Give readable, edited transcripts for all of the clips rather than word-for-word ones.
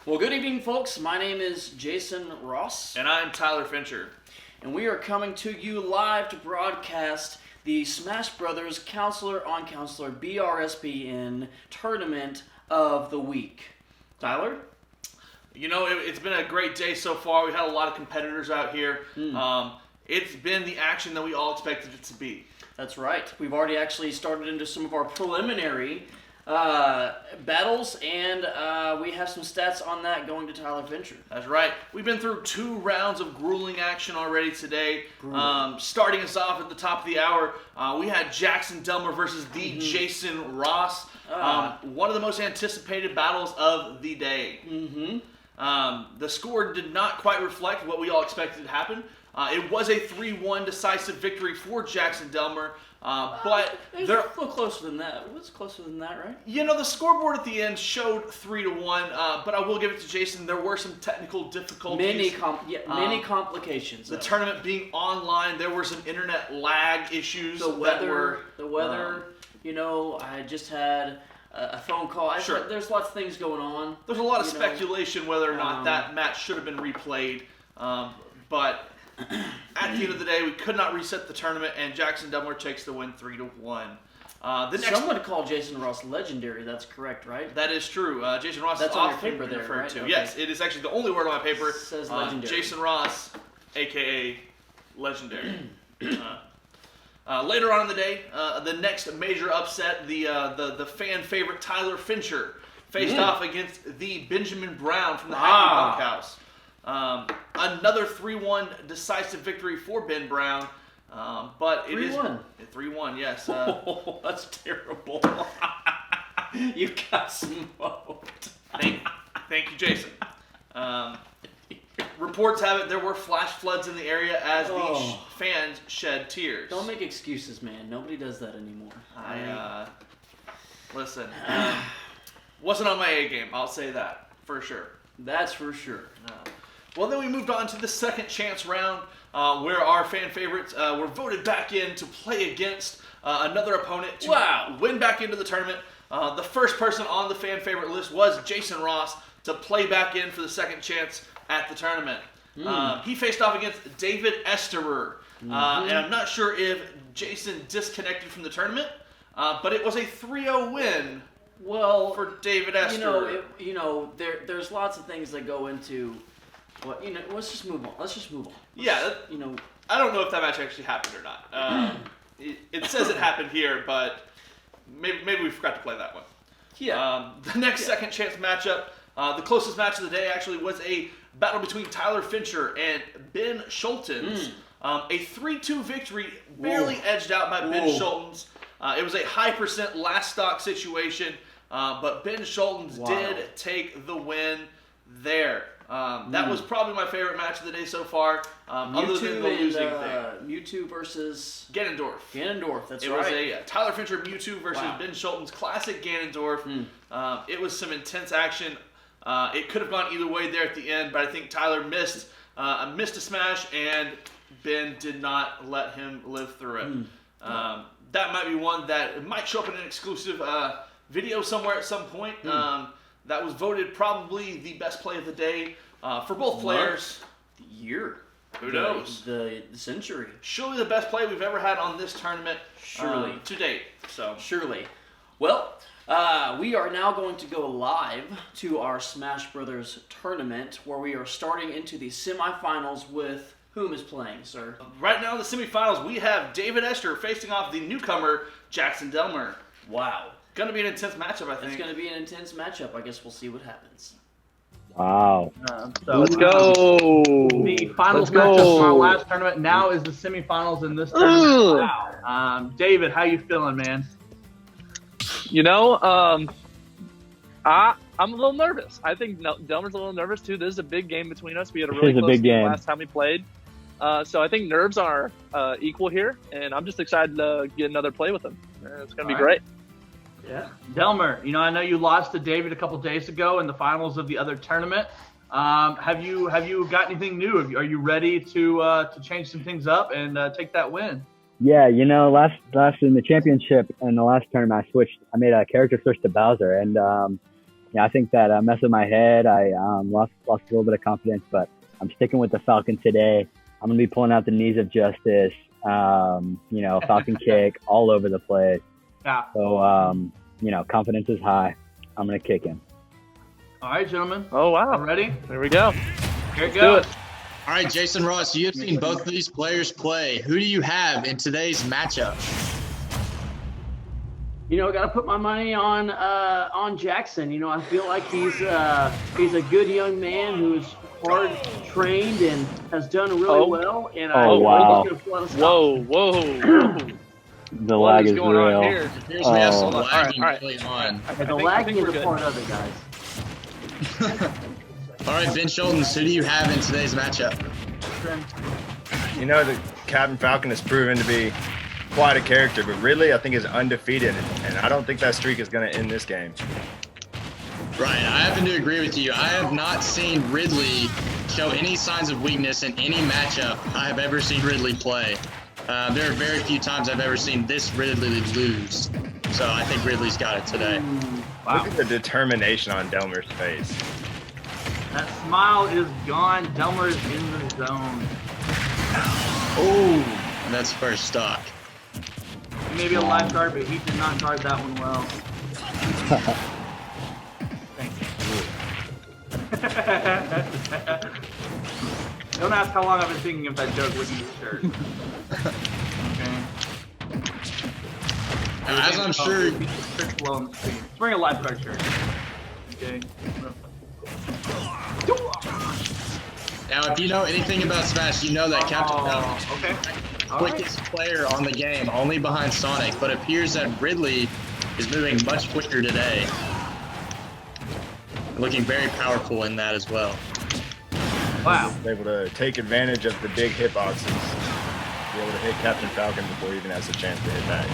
Well, good evening, folks. My name is Jason Ross. And I'm Tyler Fincher. And we are coming to you live to broadcast the Smash Brothers Counselor on Counselor BRSPN Tournament of the Week. Tyler? You know, it's been a great day so far. We've had a lot of competitors out here. It's been the action that we all expected it to be. That's right. We've already actually started into some of our preliminary battles, and we have some stats on that going to Tyler Fincher. That's right. We've been through 2 rounds of grueling action already today. Starting us off at the top of the hour, we had Jackson Delmer versus the Jason Ross. One of the most anticipated battles of the day. The score did not quite reflect what we all expected to happen. It was a 3-1 decisive victory for Jackson Delmer, but it was a little closer than that. It was closer than that, right? You know, the scoreboard at the end showed 3-1, but I will give it to Jason. There were some technical difficulties. Many complications. The tournament being online, there were some internet lag issues. The weather. You know, I just had a phone call. There's lots of things going on. There's a lot of speculation whether or not that match should have been replayed, but at the end of the day, we could not reset the tournament, and Jackson Delmer takes the win 3-1. Some would call Jason Ross legendary. That's correct, right? That is true. Jason Ross That's is on your often paper there, referred right? to. Okay. Yes, it is actually the only word on my paper. It says legendary. Jason Ross, a.k.a. legendary. Later on in the day, the next major upset, the fan favorite Tyler Fincher faced off against the Benjamin Brown from the Happy Bunkhouse. Another 3-1 decisive victory for Ben Brown, but it 3-1. 3-1, yes. That's terrible. You got smoked. Thank you, Jason. Reports have it there were flash floods in the area as the fans shed tears. Don't make excuses, man. Nobody does that anymore. Listen, wasn't on my A game, I'll say that, for sure. That's for sure. Well, then we moved on to the second chance round, where our fan favorites were voted back in to play against another opponent to win back into the tournament. The first person on the fan favorite list was Jason Ross to play back in for the second chance at the tournament. He faced off against David Esther, and I'm not sure if Jason disconnected from the tournament, but it was a 3-0 win. Well, for David Esther. There's lots of things that go into. Well, let's just move on. Yeah, I don't know if that match actually happened or not. It says it happened here, but maybe we forgot to play that one. Yeah. The next second chance matchup, the closest match of the day actually was a battle between Tyler Fincher and Ben Schultens. A 3-2 victory, barely edged out by Ben Schultens. It was a high % last stock situation, but Ben Schultens did take the win there. That was probably my favorite match of the day so far, other than the losing thing. Mewtwo versus Ganondorf. That's right. It was a Tyler Fincher Mewtwo versus Ben Schultens classic Ganondorf. It was some intense action. It could have gone either way there at the end, but I think Tyler missed a smash, and Ben did not let him live through it. That might be one that might show up in an exclusive video somewhere at some point. That was voted probably the best play of the day for both players. The year. Who knows? The century. Surely the best play we've ever had on this tournament to date. Surely. Well, we are now going to go live to our Smash Brothers tournament, where we are starting into the semifinals with whom is playing, sir? Right now in the semifinals, we have David Esther facing off the newcomer, Jackson Delmer. Wow. Going to be an intense matchup, I think. It's going to be an intense matchup. I guess we'll see what happens. Wow. Let's go. The finals matchup from our last tournament now is the semifinals in this tournament. Wow. David, how you feeling, man? I'm a little nervous. I think Delmer's a little nervous too. This is a big game between us. We had a really close game last time we played. So I think nerves are equal here, and I'm just excited to get another play with him. It's going to be great. Yeah. Delmer, I know you lost to David a couple days ago in the finals of the other tournament. Have you got anything new? Are you ready to change some things up and take that win? Yeah, last in the championship and the last tournament I made a character switch to Bowser, and I think that messed with my head. I lost a little bit of confidence, but I'm sticking with the Falcon today. I'm going to be pulling out the knees of justice, Falcon kick all over the place. Yeah. So, confidence is high. I'm going to kick him. All right, gentlemen. Oh, wow. Ready? There we go. Here it Do goes. it. All right, Jason Ross, you have seen both of these players play. Who do you have in today's matchup? I got to put my money on Jackson. I feel like he's a good young man who's hard trained and has done really well. And wow. He's going to Whoa. The lag is going real. on here? Here's we have some lagging All right. early on. The lagging is a part of it, guys. All right, Ben Schultens, who do you have in today's matchup? The Captain Falcon has proven to be quite a character, but Ridley, I think, is undefeated, and I don't think that streak is going to end this game. Right, I happen to agree with you. I have not seen Ridley show any signs of weakness in any matchup I have ever seen Ridley play. There are very few times I've ever seen this Ridley lose. So I think Ridley's got it today. Wow. Look at the determination on Delmer's face. That smile is gone. Delmer is in the zone. Oh, and that's first stock. He may be a lifeguard, but he did not guard that one well. Don't ask how long I've been thinking of that joke with his shirt. Okay. As I'm sure. He's wearing a lifeguard shirt. Okay. Now, if you know anything about Smash, you know that Captain Falcon Okay. is the quickest player on the game, only behind Sonic, but it appears that Ridley is moving much quicker today. Looking very powerful in that as well. Wow. Able to take advantage of the big hitboxes, be able to hit Captain Falcon before he even has a chance to hit back.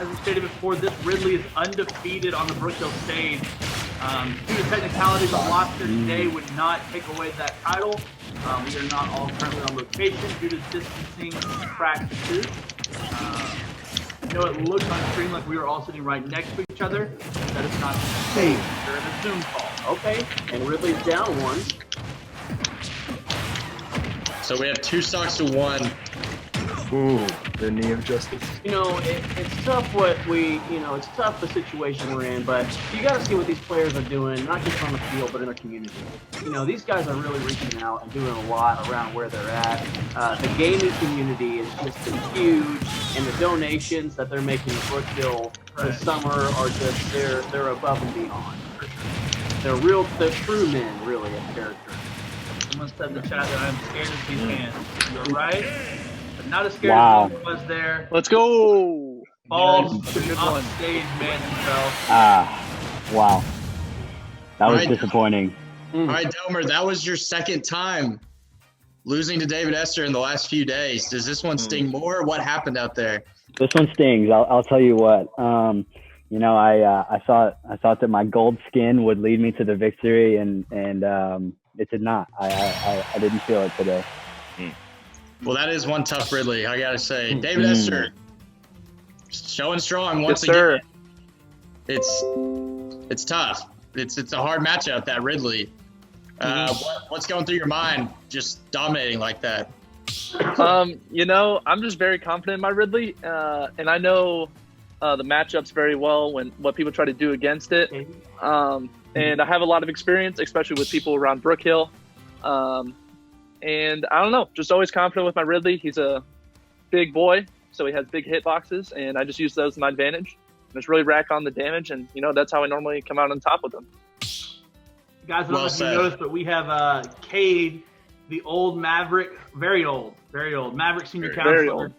As we stated before, this Ridley is undefeated on the Brookhill stage. Due to technicalities, a loss here today would not take away that title. We are not all currently on location due to distancing practices. It looked on screen like we were all sitting right next to each other. That is not the case. They're in a Zoom call. Okay, and Ridley's down one. So we have 2 stocks to 1. Ooh, the knee of justice. It's tough it's tough the situation we're in, but you got to see what these players are doing, not just on the field, but in their community. These guys are really reaching out and doing a lot around where they're at. The gaming community has just been huge, and the donations that they're making to Brookhill this summer are just, they're above and beyond. They're true men, really, of character. Someone said in the chat that I'm scared of these hands. You're right. But not as scared as he was there. Let's go. Balls off stage man himself. Wow. That was disappointing. All right, Delmer, that was your second time losing to David Esther in the last few days. Does this one sting more? What happened out there? This one stings. I'll tell you what. I thought that my gold skin would lead me to the victory, and it did not. I didn't feel it today. Well, that is one tough Ridley, I gotta say. David Esther, showing strong once again. It's tough. It's a hard matchup, that Ridley. What's going through your mind, just dominating like that? I'm just very confident in my Ridley, and I know the matchups very well when what people try to do against it. And I have a lot of experience, especially with people around Brookhill. And I don't know, just always confident with my Ridley. He's a big boy, so he has big hitboxes, and I just use those to my advantage. Just really rack on the damage, and that's how I normally come out on top with them. Guys, I don't know if you noticed, but we have Cade, the old Maverick, very old Maverick senior counselor,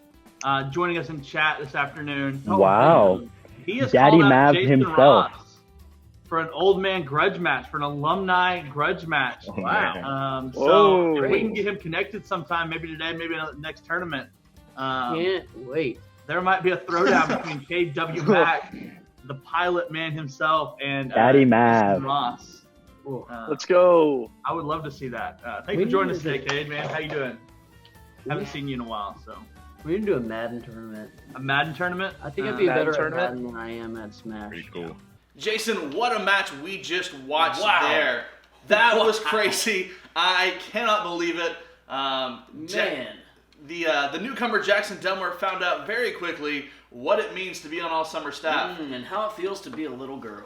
joining us in chat this afternoon. Wow. He is Daddy called out Mav Jason himself. Ross for an old man grudge match, for an alumni grudge match. Wow. So if we can get him connected sometime, maybe today, maybe in the next tournament. Can't wait. There might be a throwdown between KW Mac, the pilot man himself, and Daddy Mav. Jason Ross. Let's go. I would love to see that. Thanks for joining us today, Cade, man. How you doing? Haven't seen you in a while, so. We need to do a Madden tournament. A Madden tournament? I think I'd be better at tournament? Madden than I am at Smash. Pretty cool. Jason, what a match we just watched there. That was crazy. I cannot believe it. Man. The newcomer Jackson Delmer found out very quickly what it means to be on all-summer staff. And how it feels to be a little girl.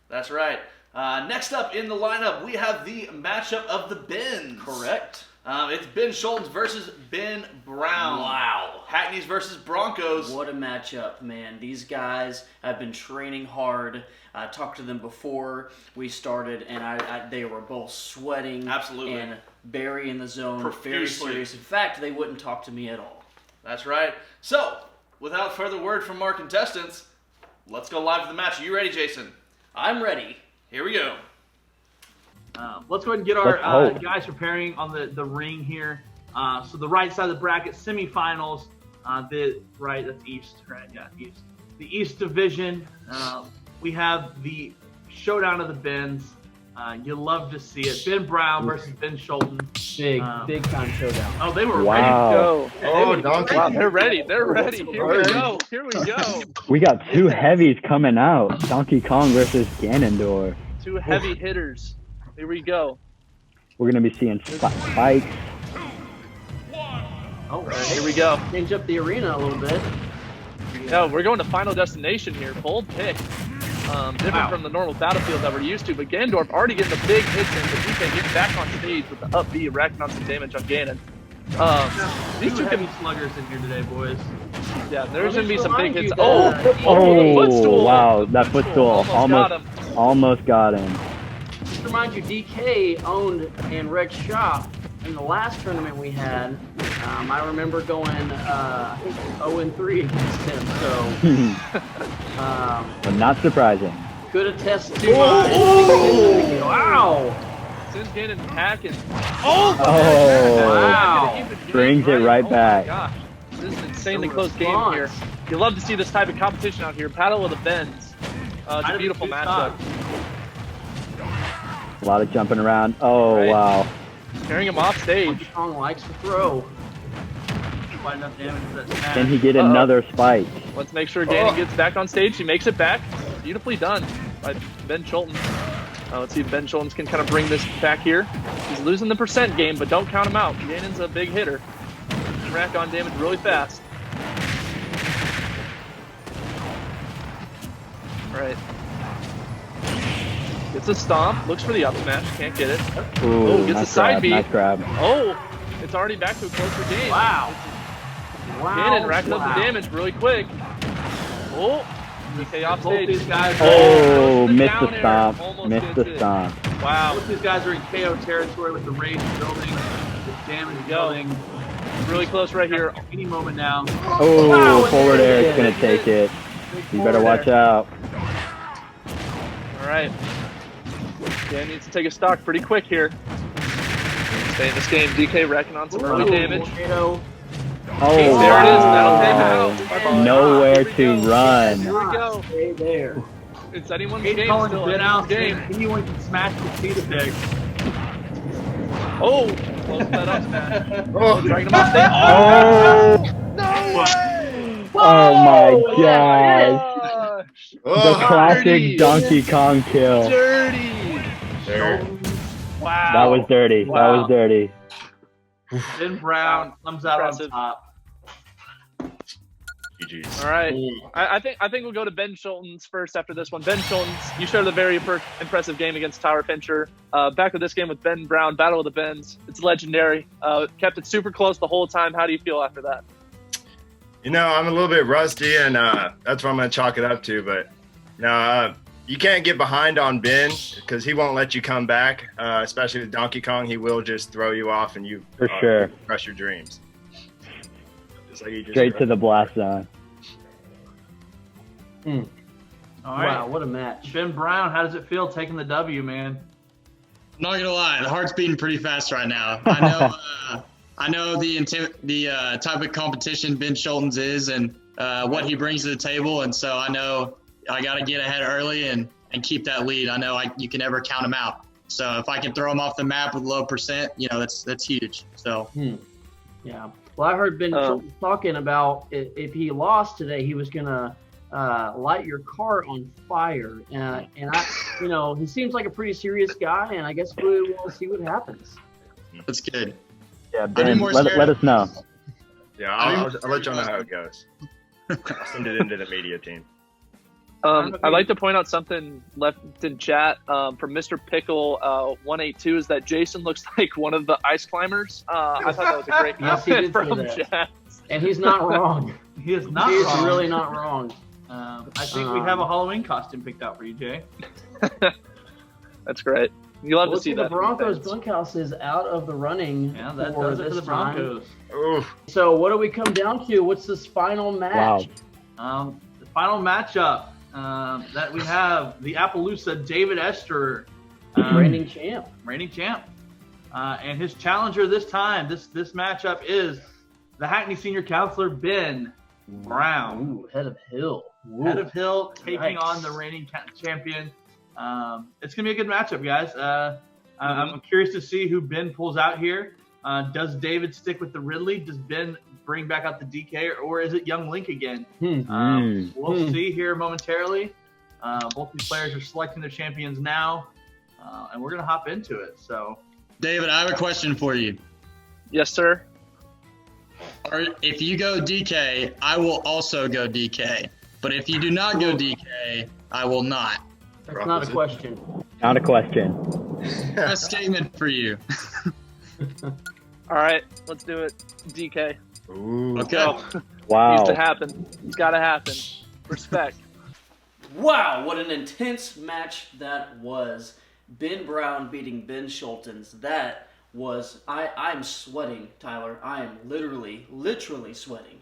That's right. Next up in the lineup, we have the matchup of the Bens. Correct. It's Ben Schultz versus Ben Brown. Wow. Hackneys versus Broncos. What a matchup, man. These guys have been training hard. I talked to them before we started, and they were both sweating. Absolutely. And very in the zone. Profusely. Very serious. In fact, they wouldn't talk to me at all. That's right. So, without further word from our contestants, let's go live to the match. Are you ready, Jason? I'm ready. Here we go. Let's go ahead and get our guys preparing on the ring here. So the right side of the bracket, semifinals. That's East, right? Yeah, East. The East Division. We have the showdown of the Bens. You love to see it. Ben Brown versus Ben Schultz. Big time showdown. Oh, they were Ready to go. Oh, Donkey. Wow, they're ready. They're ready. Here we go. Here we go. We got two heavies coming out. Donkey Kong versus Ganondorf. Two heavy hitters. Here we go. We're going to be seeing spikes. Oh, Here we go. change up the arena a little bit. No, we're going to Final Destination here. Bold pick. Different from the normal battlefield that we're used to, but Ganondorf already getting the big hits in, but he can get back on stage with the up B, racking on some damage on Ganon. These two heavy sluggers in here today, boys. Yeah, there's going to be some big hits. Oh, footstool. wow, that footstool almost got him. Just remind you, DK owned and Rex shop in the last tournament we had. I remember going, I think 0-3 against him. So, But not surprising. could attest to my. Wow! Since Ganon hacking. Oh, Wow. brings it right back. Oh my gosh. This is an insanely The close game response. here. You love to see this type of competition out here. Battle of the Bens. It's a beautiful matchup. A lot of jumping around. Oh, Right. wow. Carrying him off stage. Donkey Kong likes to throw. Quite enough damage to that smash. Can he get another spike? Let's make sure Ganon gets back on stage. He makes it back. Beautifully done by Ben Schultz. Let's see if Ben Schultz can kind of bring this back here. He's losing the percent game, but don't count him out. Ganon's a big hitter. He can rack on damage really fast. All right. Gets a stomp. Looks for the up smash. Can't get it. Ooh, gets nice a side grab, B. nice grab. Oh, it's already back to a closer game. Wow. Ganon racking up the damage really quick. Oh, DK off Both stage. these guys Oh, missed down the air. stomp. Almost Missed gets the it. stomp. Wow, Both these guys are in KO territory with the rage building, the damage go. building. really close right here. Any moment now. Oh, Wow, forward there air it is going is. to take it. You better forward watch air. out. All right. Dan needs to take a stock pretty quick here. Stay in this game. DK racking on some early damage. Tornado. Oh, There it is. That'll take wow. it out. Bye-bye. Nowhere Here we to go. run. Here we go. Stay there. It's anyone's He's game calling still. Ben out. Anyone's game. Anyone can smash the speed of big. Oh, close that up smash. Oh, Dragging him off stage. Oh, oh my gosh. Gosh. The oh, classic dirty. Donkey Kong kill. Dirty. there. Wow. That was dirty. That Wow. was dirty. Ben Brown comes out Impressive. on top. GG's. All right. I think we'll go to Ben Schultz first after this one. Ben Schultz, you showed a very impressive game against Tower Fincher. Back to this game with Ben Brown, Battle of the Bens. It's legendary. Kept it super close the whole time. How do you feel after that? You know, I'm a little bit rusty, and that's what I'm going to chalk it up to. But no, you can't get behind on Ben because he won't let you come back, especially with Donkey Kong. He will just throw you off, and you For sure. crush your dreams. Just like he just Straight to the blast zone. All right. Wow, what a match. Ben Brown, how does it feel taking the W, man? I'm not gonna lie, the heart's beating pretty fast right now. I know the type of competition Ben Schultz is and what he brings to the table, and so I know I got to get ahead early and keep that lead. I know you can never count him out. So if I can throw him off the map with low percent, you know that's huge. So Yeah. Well, I heard Ben talking about if he lost today, he was gonna light your car on fire. And he seems like a pretty serious guy, and I guess we'll see what happens. That's good. Yeah, Ben, let us know. Yeah, I'll let y'all know how it goes. I'll send it into the media team. I'd like to point out something left in chat from Mr. Pickle 182 is that Jason looks like one of the ice climbers. I thought that was a great comment from chat. And he's not wrong. He is not He's wrong. really not wrong. I think we have a Halloween costume picked out for you, Jay. That's great. You'll have to see that. The Broncos bunkhouse is out of the running. Yeah, that for does it for the Broncos. Oof. So what do we come down to? What's this final match? Wow. The final matchup that we have, the Appaloosa David Esther, Reigning champ. And his challenger this time, this matchup is the Hackney Senior Counselor Ben Brown. Ooh, Head of Hill. Head of Hill taking on the reigning champion. It's gonna be a good matchup, guys. I'm curious to see who Ben pulls out here. Does David stick with the Ridley? Does Ben bring back out the DK, or is it young Link again? We'll see here momentarily. Both these players are selecting their champions now, and we're gonna hop into it. So, David, I have a question for you. Yes, sir. If you go DK, I will also go DK. But if you do not go DK, I will not. That's not a question. Not a question. A statement for you. All right, let's do it. DK. Ooh. Okay. Wow. Needs to happen. It's got to happen. Respect. Wow, what an intense match that was. Ben Brown beating Ben Schultens. That was, I'm sweating, Tyler. I am literally sweating.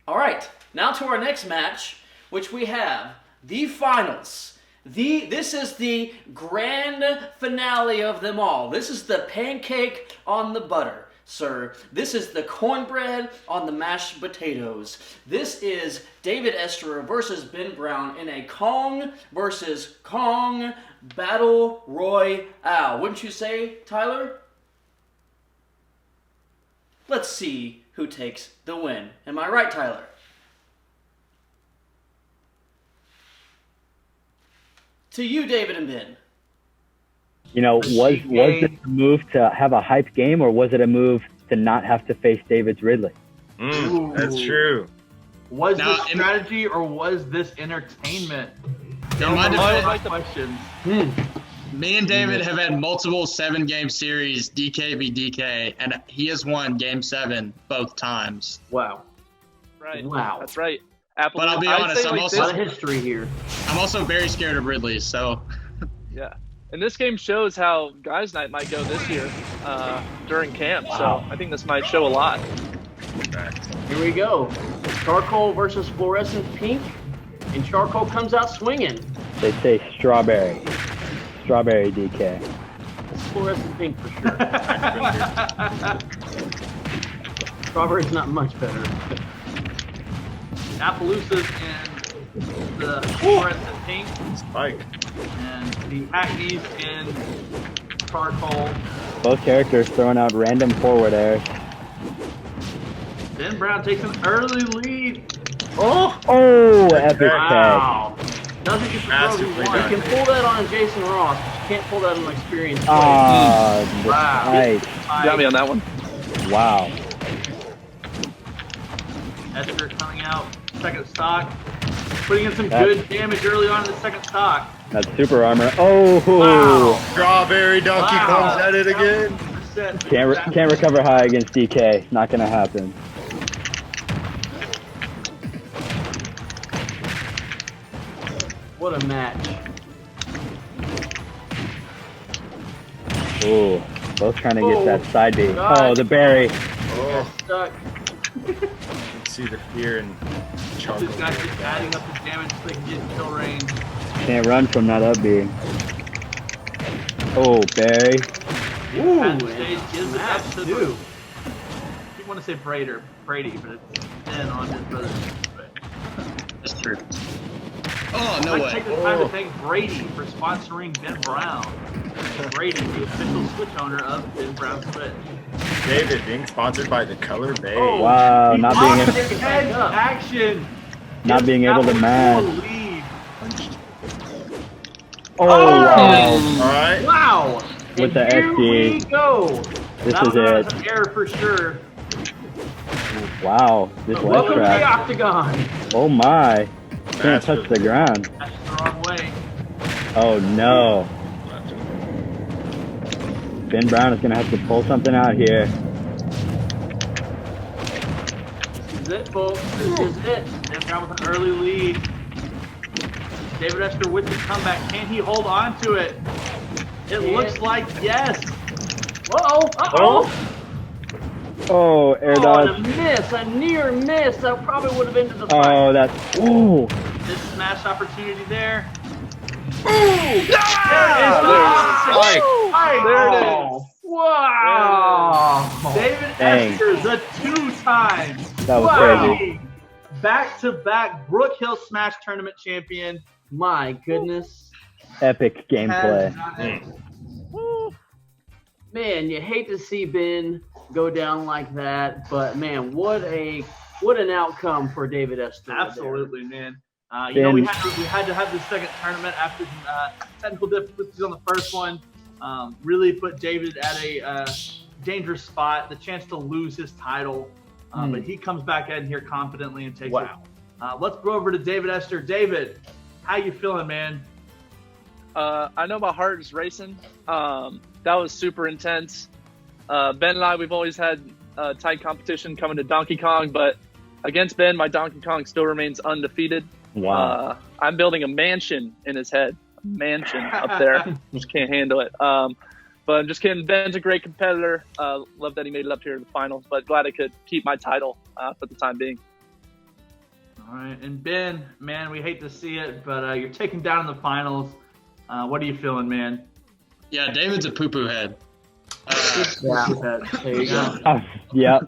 All right, now to our next match, which we have the finals. This is the grand finale of them all. This is the pancake on the butter, sir. This is the cornbread on the mashed potatoes. This is David Esther versus Ben Brown in a Kong versus Kong battle royale. Wouldn't you say, Tyler? Let's see who takes the win. Am I right, Tyler? To you, David and Ben. Was it a move to have a hype game, or was it a move to not have to face David's Ridley? That's true. Was this strategy or was this entertainment? In my defense, questions. Me and David have had multiple 7-game series, DK v DK, and he has won Game 7 both times. Wow. Right. Wow. That's right. But I'll be honest, a lot of history here. I'm also very scared of Ridley, so. Yeah. And this game shows how Guys Night might go this year during camp. So I think this might show a lot. Here we go. Charcoal versus fluorescent pink. And Charcoal comes out swinging. They say strawberry. Strawberry DK. It's fluorescent pink for sure. Strawberry's not much better. Appaloosa's in the fluorescent pink. Spike. And the Hackneys in charcoal. Both characters throwing out random forward airs. Ben Brown takes an early lead. Oh, epic Wow. Doesn't get the Massively throw he You wants. can pull that on Jason Ross, but you can't pull that on experienced tag. play. Nice. Got me on that one. Wow. Esther coming out, second stock. Putting in some good damage early on in the second stock. That's super armor. Oh. Wow. Strawberry Donkey Wow. comes at it again. Can't recover high against DK. Not gonna happen. What a match. Ooh. Both trying to get that side B. God. Oh, the berry. Oh, Stuck. you can see the fear in Charcoal. These guys just adding up the damage so they can get in kill range. Can't run from that up B. Oh, berry. Ooh, At the stage gives it up match to too. I want to say Brady, but it's Ben on his brother. That's true. Oh, no I'd way. take the time to thank Brady for sponsoring Ben Brown. Brady, the official Switch owner of Ben Brown Switch. David being sponsored by the Color Bay. Oh, Wow, not being head action. not being able to match. Lead. Oh wow! All right. Wow. With And the here we SD. go. This That is was it. an error for sure. Wow, this ledge Welcome to the trap. octagon. Oh my! Can't touch the ground. That's the wrong way. Oh no! Ben Brown is gonna have to pull something out here. This is it, folks. This is it. Ben Brown with an early lead. David Esther with the comeback. Can he hold on to it? It looks like yes. Uh-oh. Uh-oh. Oh, air Oh, dodge. and a miss, a near miss. That probably would have ended the fight. Oh, that's. Ooh! This smash opportunity there. There it is. There it is. Wow. David Dang. Esther, the 2-time That was crazy. back-to-back Brookhill Smash Tournament champion. My goodness. Epic gameplay. Has done it. Man, you hate to see Ben go down like that, but man, what an outcome for David Esther. Absolutely, man. You know, Ben- we had to have the second tournament after technical difficulties on the first one. Really put David at a dangerous spot, the chance to lose his title. But he comes back in here confidently and takes it. Let's go over to David Esther. David, how you feeling, man? I know my heart is racing. That was super intense. Ben and I, we've always had tight competition coming to Donkey Kong, but against Ben, my Donkey Kong still remains undefeated. Wow. I'm building a mansion in his head. A mansion up there. Just can't handle it. But I'm just kidding. Ben's a great competitor. Love that he made it up here in the finals, but glad I could keep my title for the time being. All right, and Ben, man, we hate to see it, but you're taken down in the finals. What are you feeling, man? Yeah, David's a poo-poo head. There you go. Yep.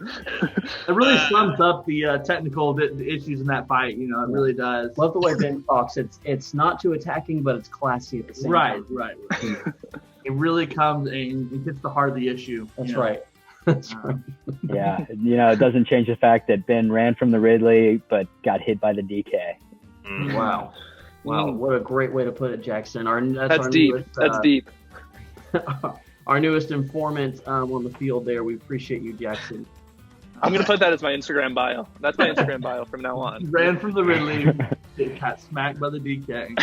It really sums up the technical the issues in that fight. You know, it really does. Love the way Ben talks. It's not too attacking, but it's classy at the same time. Right. It really comes and it gets the heart of the issue. That's you know. right. That's right. Yeah. You know, it doesn't change the fact that Ben ran from the Ridley, but got hit by the DK. Wow. Wow. What a great way to put it, Jackson. That's deep. Newest, That's deep. our newest informant on the field there. We appreciate you, Jackson. I'm going to put that as my Instagram bio. That's my Instagram bio from now on. Ran from the Ridley, got smacked by the DK.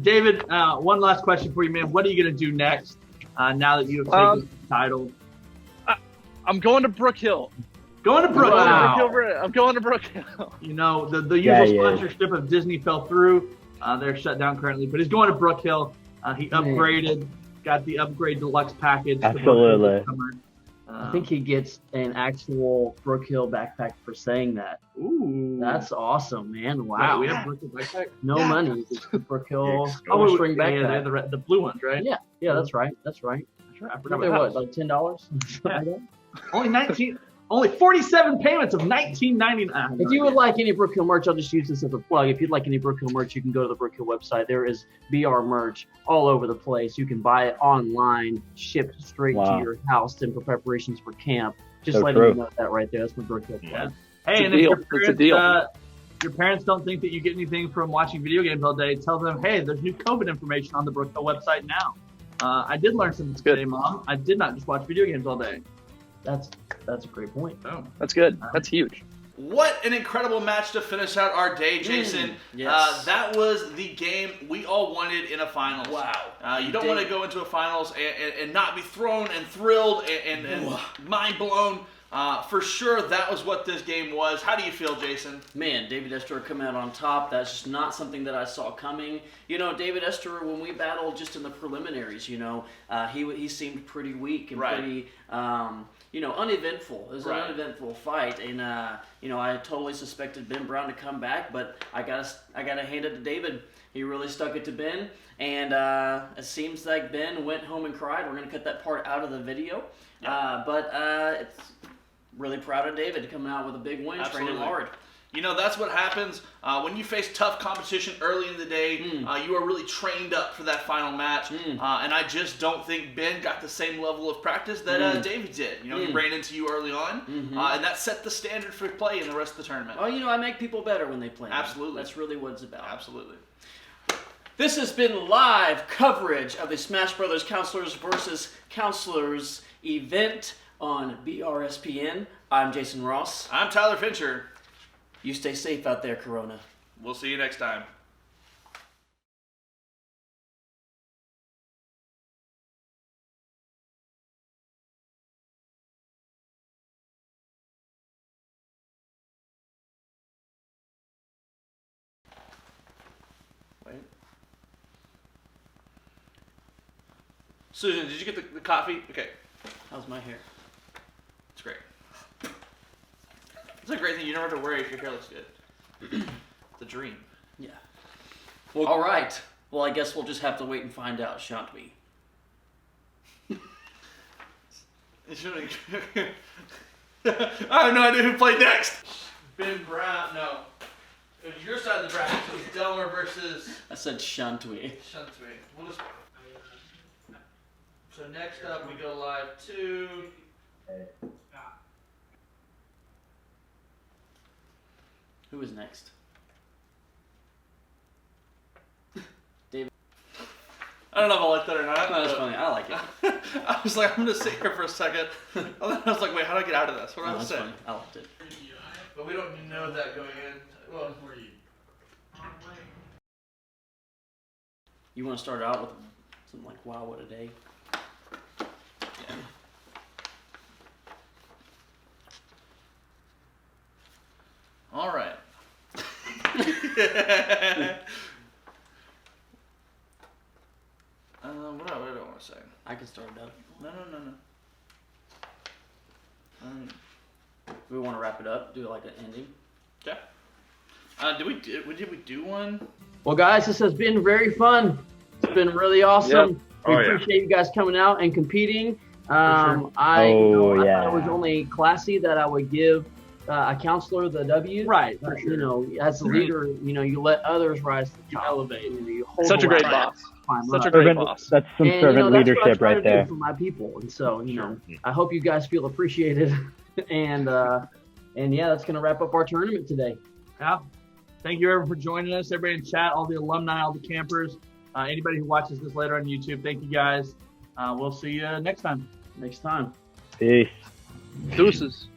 David, one last question for you, man. What are you going to do next now that you have taken the title? I'm going to Brookhill. Going to Brookhill. Wow. I'm going to Brookhill. You know, the usual Yeah. sponsorship of Disney fell through. They're shut down currently, but he's going to Brookhill. He upgraded, got the upgrade deluxe package. for Absolutely. Brookhill this summer. I think he gets an actual Brookhill backpack for saying that. Ooh, That's awesome, man. wow. Wow. We have Brookhill backpack. No money. Just the Brookhill Oh, string yeah, backpack. they're the blue ones, right? Yeah, that's right. That's right. That's right. I I forgot think they're about what, that. like $10? Yeah. Only 47 payments of $19.99. If you would like any Brookhill merch, I'll just use this as a plug. If you'd like any Brookhill merch, you can go to the Brookhill website. There is BR merch all over the place. You can buy it online, shipped straight to your house in preparations for camp. Just So letting true. you know that right there. That's my Brookhill plug. Hey, and a deal. if It's a deal. your parents don't think that you get anything from watching video games all day, tell them, hey, there's new COVID information on the Brookhill website now. I did learn something today, Mom. I did not just watch video games all day. That's a great point. Oh. That's good. That's huge. What an incredible match to finish out our day, Jason. yes. That was the game we all wanted in a finals. Wow. You don't want to go into a finals and not be thrown and thrilled and mind blown. For sure, that was what this game was. How do you feel, Jason? Man, David Esther coming out on top. That's just not something that I saw coming. You know, David Esther, when we battled just in the preliminaries, you know, he seemed pretty weak and pretty, you know, uneventful. It was an uneventful fight, and you know, I totally suspected Ben Brown to come back, but I gotta hand it to David. He really stuck it to Ben, and it seems like Ben went home and cried. We're gonna cut that part out of the video, but it's really proud of David coming out with a big win, training hard. You know, that's what happens when you face tough competition early in the day. You are really trained up for that final match. And I just don't think Ben got the same level of practice that David did. You know, he ran into you early on, and that set the standard for play in the rest of the tournament. Well, you know, I make people better when they play. Absolutely. That's really what it's about. Absolutely. This has been live coverage of the Smash Brothers Counselors versus Counselors event on BRSPN. I'm Jason Ross. I'm Tyler Fincher. You stay safe out there, Corona. We'll see you next time. Wait. Susan, did you get the coffee? Okay. How's my hair? It's great. It's a great thing. You never have to worry if your hair looks good. The dream. Yeah. Well, all right. Well, I guess we'll just have to wait and find out, shan't we? I have no idea who played next. Ben Brown. No. It was your side of the bracket. So it's Delmer versus I said shan't we. Shuntui. We'll just... So next up, we go live to... Who is next? David. I don't know if I like that or not. No, that's funny. I like it. I was like, I'm going to sit here for a second. And then I was like, wait, how do I get out of this? What do I That's say? funny. I liked it. But we don't know that going in. Well, You want to start out with something like, wow, what a day? yeah. All right. What do I want to say? I can start it up. No. We want to wrap it up, do like an ending. Okay. Did we do one? Well, guys, this has been very fun. It's been really awesome. Yep. We Oh, yeah. appreciate you guys coming out and competing. I thought it was only classy that I would give a counselor the W. Right, for sure. You know, as a leader, you know, you let others rise to the top. elevate. You hold Such a the great line, boss. climb Such up. a great boss. That's some And, servant that's what I leadership try right to do there. for my people. And so, you know, I hope you guys feel appreciated. and yeah, that's gonna wrap up our tournament today. Yeah. Thank you, everyone, for joining us. Everybody in chat, all the alumni, all the campers, anybody who watches this later on YouTube. Thank you, guys. We'll see you next time. Next time. Peace. Deuces.